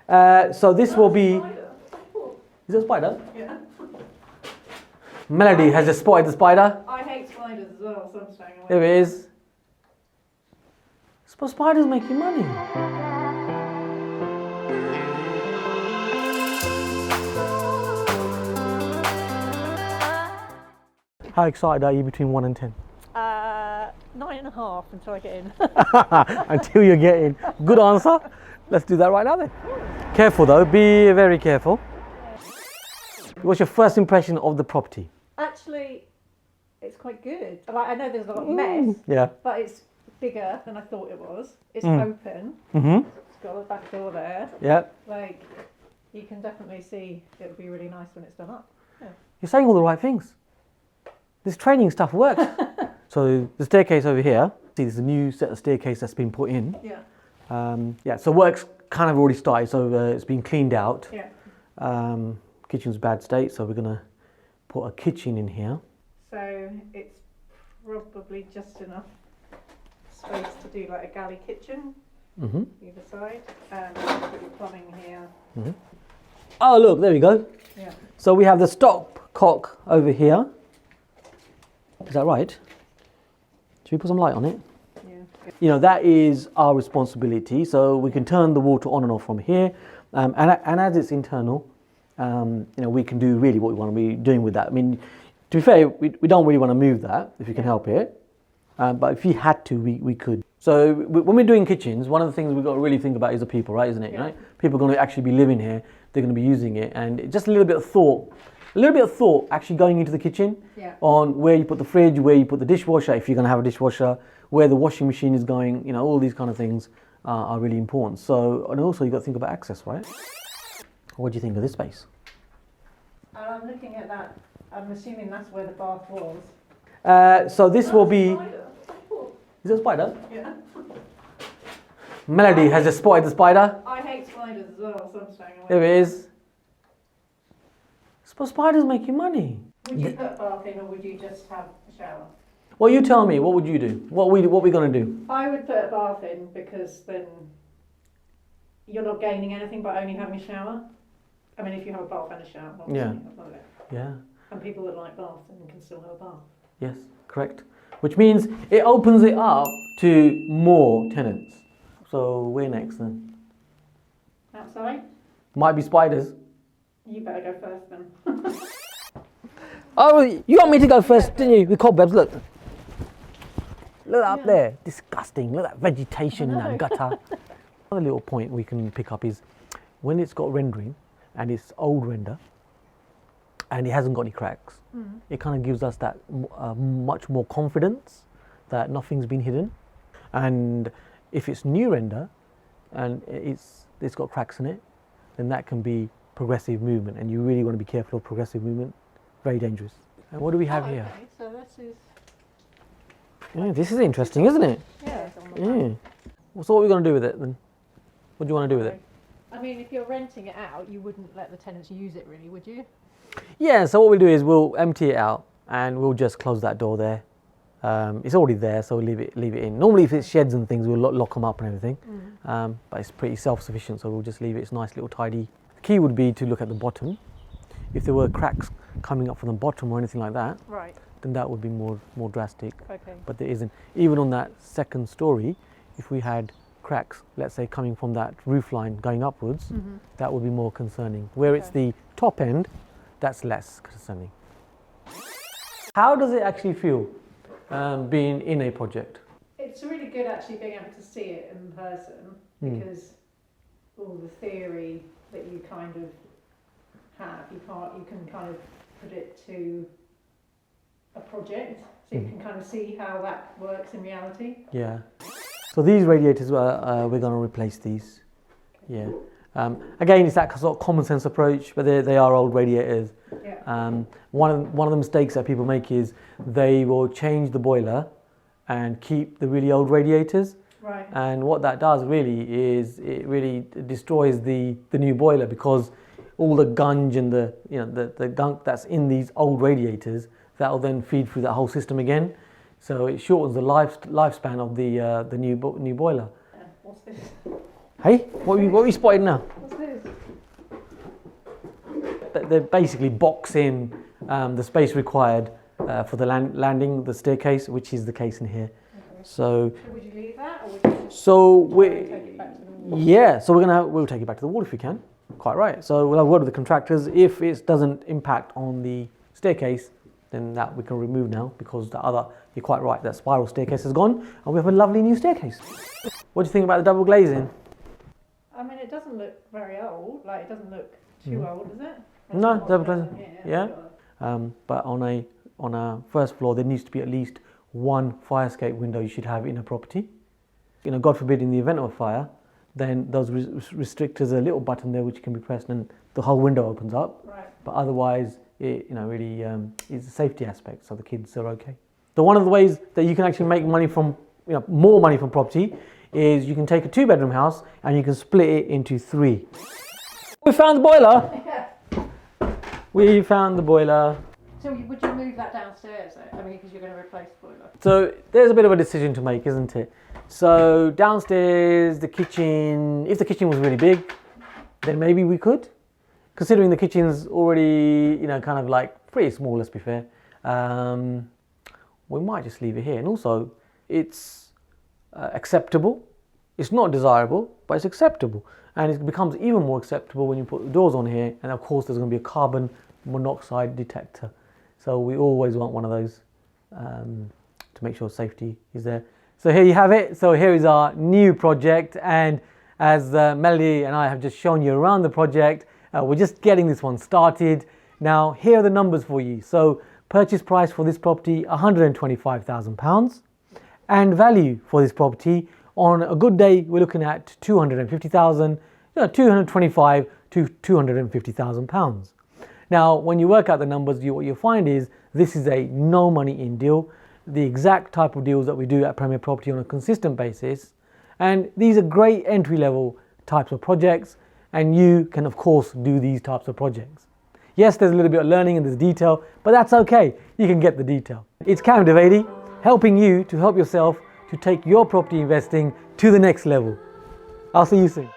So this will be... Is it a spider? Yeah. Melody has just spotted the spider. I hate spiders as well, so I'm staying away. There it is. But spiders make you money. How excited are you between 1 and 10? 9.5 until I get in. Until you get in. Good answer. Let's do that right now then. Careful though, be very careful. What's your first impression of the property? Actually, it's quite good. Like, I know there's a lot of mess, Yeah. but it's bigger than I thought it was. It's open. Mm-hmm. It's got a back door there. Yeah. Like, you can definitely see it would be really nice when it's done up. Yeah. You're saying all the right things. This training stuff works. So the staircase over here, see there's a new set of staircase that's been put in. Yeah. So work's kind of already started, so it's been cleaned out. Yeah. Kitchen's bad state, so we're gonna put a kitchen in here. So it's probably just enough space to do like a galley kitchen Mm-hmm. either side, and put your plumbing here. Mm-hmm. Oh look, there we go. Yeah. So we have the stopcock over here. Is that right? Should we put some light on it? Yeah. You know, that is our responsibility. So we can turn the water on and off from here. And as it's internal, you know, we can do really what we want to be doing with that. I mean, to be fair, we don't really want to move that if you can help it. But if you had to, we could. So when we're doing kitchens, one of the things we've got to really think about is the people, right? Isn't it? Yeah. Right? People are going to actually be living here. They're going to be using it. And just a little bit of thought actually going into the kitchen on where you put the fridge, where you put the dishwasher, if you're going to have a dishwasher, where the washing machine is going, you know, all these kind of things are really important. So, and also you've got to think about access, right? What do you think of this space? And I'm looking at that, I'm assuming that's where the bath was. So this will be... Is it a spider? Yeah. Melody has just spotted the spider. I hate spiders as well, so I'm staying away. There it is. But spiders make you money. Would you put a bath in, or would you just have a shower? Well, you tell me, what would you do? What we going to do? I would put a bath in, because then you're not gaining anything by only having a shower. I mean, if you have a bath and a shower, obviously, Yeah. that's not it. Yeah. And people that like baths can still have a bath. Yes, correct. Which means it opens it up to more tenants. So where next then? Outside? Might be spiders. You better go first then. Oh, you want me to go first, didn't you? With cobwebs, look. Look up there, disgusting. Look at that vegetation in that gutter. Another little point we can pick up is when it's got rendering and it's old render and it hasn't got any cracks, it kind of gives us that much more confidence that nothing's been hidden. And if it's new render and it's got cracks in it, then that can be progressive movement, and you really want to be careful of progressive movement. Very dangerous. And what do we have here? Okay, so this is... Yeah, this is interesting, isn't it? Yeah. Yeah. Well, so what are we going to do with it then? What do you want to do with it? I mean, if you're renting it out, you wouldn't let the tenants use it really, would you? Yeah, so what we'll do is we'll empty it out and we'll just close that door there. It's already there, so we'll leave it in. Normally if it's sheds and things, we'll lock them up and everything. But it's pretty self-sufficient, so we'll just leave it. It's nice, little tidy. The key would be to look at the bottom. If there were cracks coming up from the bottom or anything like that, Right. then that would be more drastic. Okay. But there isn't. Even on that second story, if we had cracks, let's say coming from that roof line going upwards, that would be more concerning. Where it's the top end, that's less concerning. How does it actually feel being in a project? It's really good actually being able to see it in person, because all the theory that you kind of have, you can kind of put it to a project, so you can kind of see how that works in reality. Yeah. So these radiators, we're going to replace these. Yeah. Again, it's that sort of common sense approach, but they are old radiators. Yeah. One of the mistakes that people make is they will change the boiler and keep the really old radiators. Right. And what that does really is it really destroys the new boiler, because all the gunge and the gunk that's in these old radiators, that will then feed through that whole system again. So it shortens the lifespan of the new boiler. What's this? Hey, what are you spotting now? What's this? they basically box in the space required for the landing, the staircase, which is the case in here. Okay. So Would you leave that, or would you just so try and take it back to the wall? yeah, so we'll take it back to the wall if we can. Quite right. So we'll have a word with the contractors. If it doesn't impact on the staircase, then that we can remove now, because the other, you're quite right, that spiral staircase is gone and we have a lovely new staircase. What do you think about the double glazing? I mean, it doesn't look very old. Like, it doesn't look too old, does it? No, What's double going on glazing. here? Yeah. But on a first floor, there needs to be at least one fire escape window you should have in a property. You know, God forbid, in the event of a fire, then those restrictors, a little button there which can be pressed and the whole window opens up. Right. But otherwise, it really is a safety aspect, so the kids are okay. So one of the ways that you can actually make money from, more money from property, is you can take a 2-bedroom house and you can split it into 3. We found the boiler. We found the boiler. So would you move that downstairs, though? I mean, because you're going to replace the boiler. So there's a bit of a decision to make, isn't it? So downstairs, the kitchen, if the kitchen was really big, then maybe we could. Considering the kitchen's already, kind of like pretty small, let's be fair, we might just leave it here. And also, it's acceptable. It's not desirable, but it's acceptable. And it becomes even more acceptable when you put the doors on here. And of course, there's going to be a carbon monoxide detector. So we always want one of those to make sure safety is there. So here you have it. So here is our new project. And as Melody and I have just shown you around the project, we're just getting this one started. Now, here are the numbers for you. So purchase price for this property, £125,000. And value for this property, on a good day, we're looking at 250,000, 225 to 250,000 pounds. Now, when you work out the numbers, what you'll find is this is a no money in deal, the exact type of deals that we do at Premier Property on a consistent basis. And these are great entry level types of projects, and you can of course do these types of projects. Yes, there's a little bit of learning and there's detail, but that's okay. You can get the detail. It's Kam Dovedi, helping you to help yourself to take your property investing to the next level. I'll see you soon.